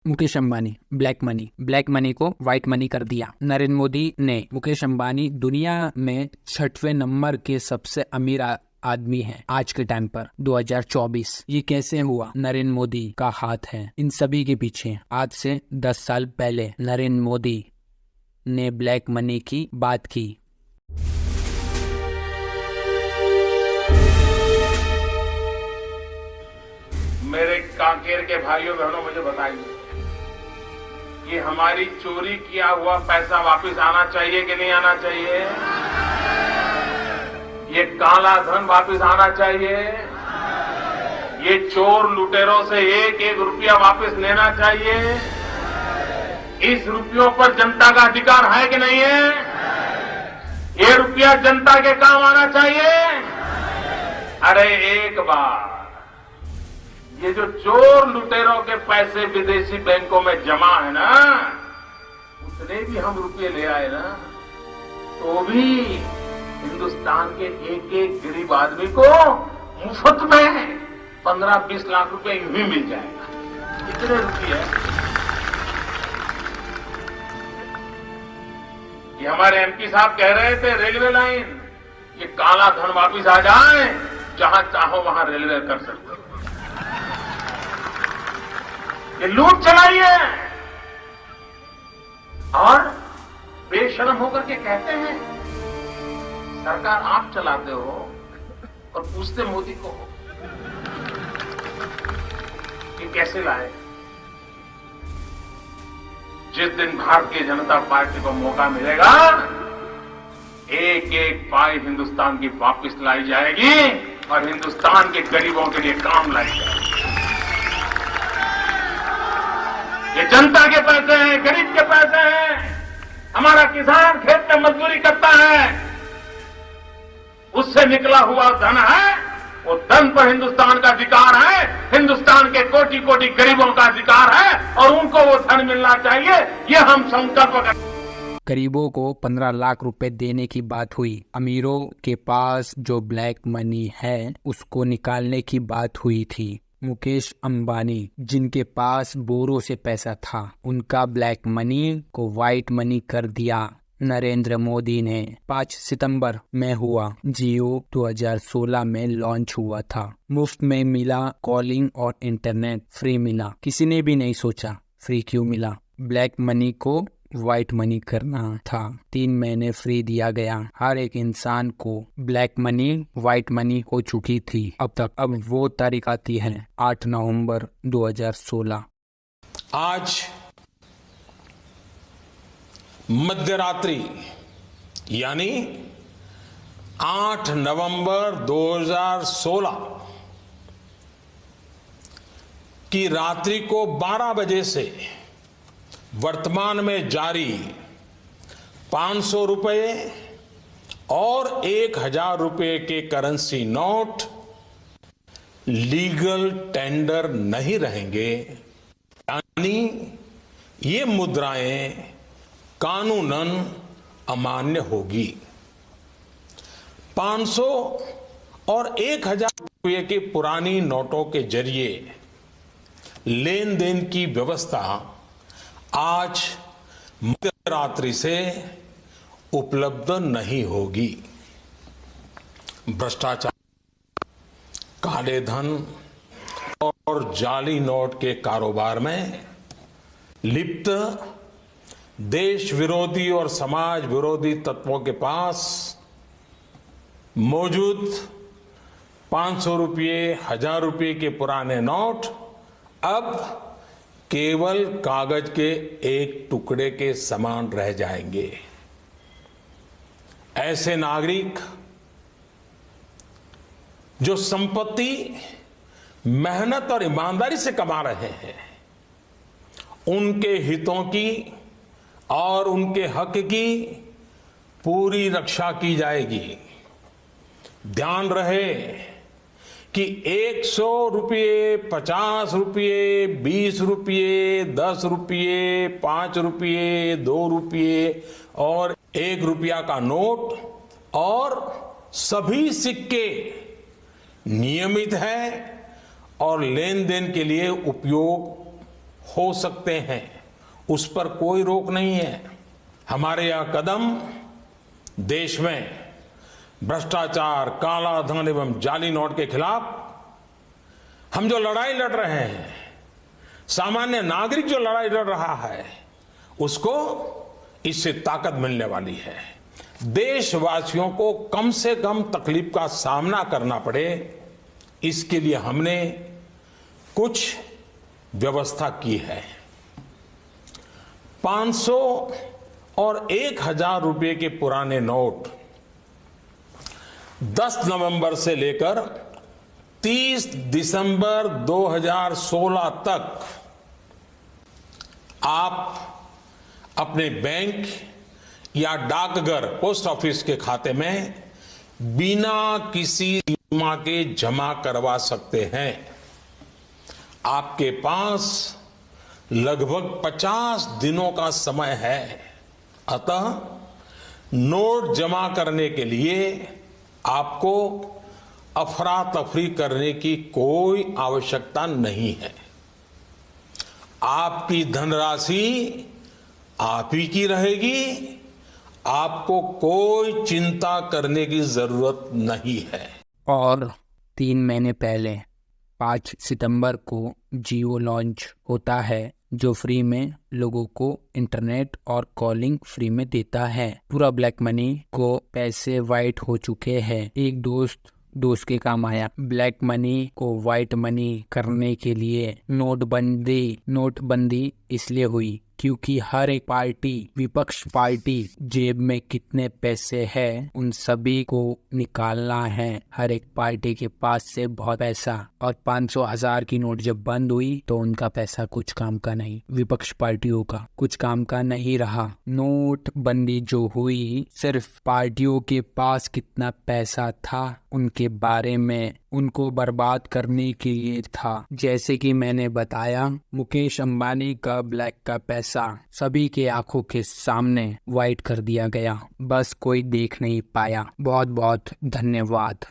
Mukesh Ambani black money को white money कर दिया। नरेंद्र मोदी ने मुकेश अंबानी दुनिया में 6वें नंबर के सबसे अमीर आदमी है आज के टाइम पर 2024। ये कैसे हुआ? नरेंद्र मोदी का हाथ है इन सभी के पीछे। आज से 10 साल पहले नरेंद्र मोदी ने ब्लैक मनी की बात की। मेरे कांकेर के भाइयों बहनों, मुझे बताइए, ये हमारी चोरी किया हुआ पैसा वापस आना चाहिए कि नहीं आना चाहिए? ये काला धन वापस आना चाहिए? ये चोर लुटेरों से एक एक रुपया वापस लेना चाहिए? इस रुपयों पर जनता का अधिकार है कि नहीं है? ये रुपया जनता के काम आना चाहिए। अरे एक बार ये जो चोर लुटेरों के पैसे विदेशी बैंकों में जमा है ना, उतने भी हम रुपये ले आए ना, तो भी हिंदुस्तान के एक एक गरीब आदमी को मुफ्त में 15-20 लाख रुपए यूं ही मिल जाएगा। कितने रुपये? ये हमारे एमपी साहब कह रहे थे, रेलवे लाइन, ये काला धन वापिस आ जाए, जहां चाहो वहां रेलवे कर सकते। ये लूट चलाई है और बेशर्म होकर के कहते हैं सरकार आप चलाते हो, और पूछते मोदी को कि कैसे लाए। जिस दिन भारतीय जनता पार्टी को मौका मिलेगा, एक एक पाई हिंदुस्तान की वापस लाई जाएगी और हिंदुस्तान के गरीबों के लिए काम लाई जाएगी। ये जनता के पैसे हैं, गरीब के पैसे हैं। हमारा किसान खेत में मजदूरी करता है, उससे निकला हुआ धन है, वो धन पर हिंदुस्तान का अधिकार है, हिंदुस्तान के कोटि कोटि गरीबों का अधिकार है, और उनको वो धन मिलना चाहिए। ये हम संकल्प कर। गरीबों को 15 लाख रुपए देने की बात हुई। अमीरों के पास जो ब्लैक मनी है उसको निकालने की बात हुई थी। मुकेश अंबानी, जिनके पास बोरों से पैसा था, उनका ब्लैक मनी को व्हाइट मनी कर दिया नरेंद्र मोदी ने। 5 सितंबर में हुआ। जियो 2016 में लॉन्च हुआ था। मुफ्त में मिला कॉलिंग और इंटरनेट फ्री मिला। किसी ने भी नहीं सोचा फ्री क्यों मिला। ब्लैक मनी को व्हाइट मनी करना था। 3 महीने फ्री दिया गया। हर एक इंसान को ब्लैक मनी व्हाइट मनी हो चुकी थी अब तक। अब वो तारीख आती है 8 नवंबर 2016। आज मध्यरात्रि यानी 8 नवंबर 2016 की रात्रि को 12 बजे से वर्तमान में जारी 500 रुपए और 1000 रुपए के करेंसी नोट लीगल टेंडर नहीं रहेंगे, यानी ये मुद्राएं कानूनन अमान्य होगी। 500 और 1000 रुपए के पुरानी नोटों के जरिए लेन देन की व्यवस्था आज मध्यरात्रि से उपलब्ध नहीं होगी। भ्रष्टाचार, काले धन और जाली नोट के कारोबार में लिप्त देश विरोधी और समाज विरोधी तत्वों के पास मौजूद 500 रुपये, 1000 रुपये के पुराने नोट अब केवल कागज के एक टुकड़े के समान रह जाएंगे। ऐसे नागरिक जो संपत्ति मेहनत और ईमानदारी से कमा रहे हैं, उनके हितों की और उनके हक की पूरी रक्षा की जाएगी। ध्यान रहे कि 100 रुपये, 50 रुपये, 20 रुपये, 10 रुपये, 5 रुपये, 2 रुपये और 1 रुपया का नोट और सभी सिक्के नियमित है और लेन देन के लिए उपयोग हो सकते हैं, उस पर कोई रोक नहीं है। हमारे यह कदम देश में भ्रष्टाचार, काला धन एवं जाली नोट के खिलाफ हम जो लड़ाई लड़ रहे हैं, सामान्य नागरिक जो लड़ाई लड़ रहा है, उसको इससे ताकत मिलने वाली है। देशवासियों को कम से कम तकलीफ का सामना करना पड़े, इसके लिए हमने कुछ व्यवस्था की है। 500 और 1000 रुपए के पुराने नोट 10 नवंबर से लेकर 30 दिसंबर 2016 तक आप अपने बैंक या डाकघर पोस्ट ऑफिस के खाते में बिना किसी सीमा के जमा करवा सकते हैं। आपके पास लगभग 50 दिनों का समय है, अतः नोट जमा करने के लिए आपको अफरा तफरी करने की कोई आवश्यकता नहीं है। आपकी धनराशि आप ही की रहेगी, आपको कोई चिंता करने की जरूरत नहीं है। और 3 महीने पहले 5 सितंबर को जियो लॉन्च होता है, जो फ्री में लोगों को इंटरनेट और कॉलिंग फ्री में देता है। पूरा ब्लैक मनी को पैसे वाइट हो चुके हैं। एक दोस्त के काम आया। ब्लैक मनी को वाइट मनी करने के लिए नोटबंदी इसलिए हुई क्योंकि हर एक पार्टी, विपक्ष पार्टी जेब में कितने पैसे हैं उन सभी को निकालना है। हर एक पार्टी के पास से बहुत पैसा, और 500,000 की नोट जब बंद हुई तो उनका पैसा कुछ काम का नहीं, विपक्ष पार्टियों का कुछ काम का नहीं रहा। नोटबंदी जो हुई सिर्फ पार्टियों के पास कितना पैसा था उनके बारे में, उनको बर्बाद करने के लिए था। जैसे कि मैंने बताया, मुकेश अंबानी का ब्लैक का पैसा सभी के आंखों के सामने वाइट कर दिया गया, बस कोई देख नहीं पाया। बहुत बहुत धन्यवाद।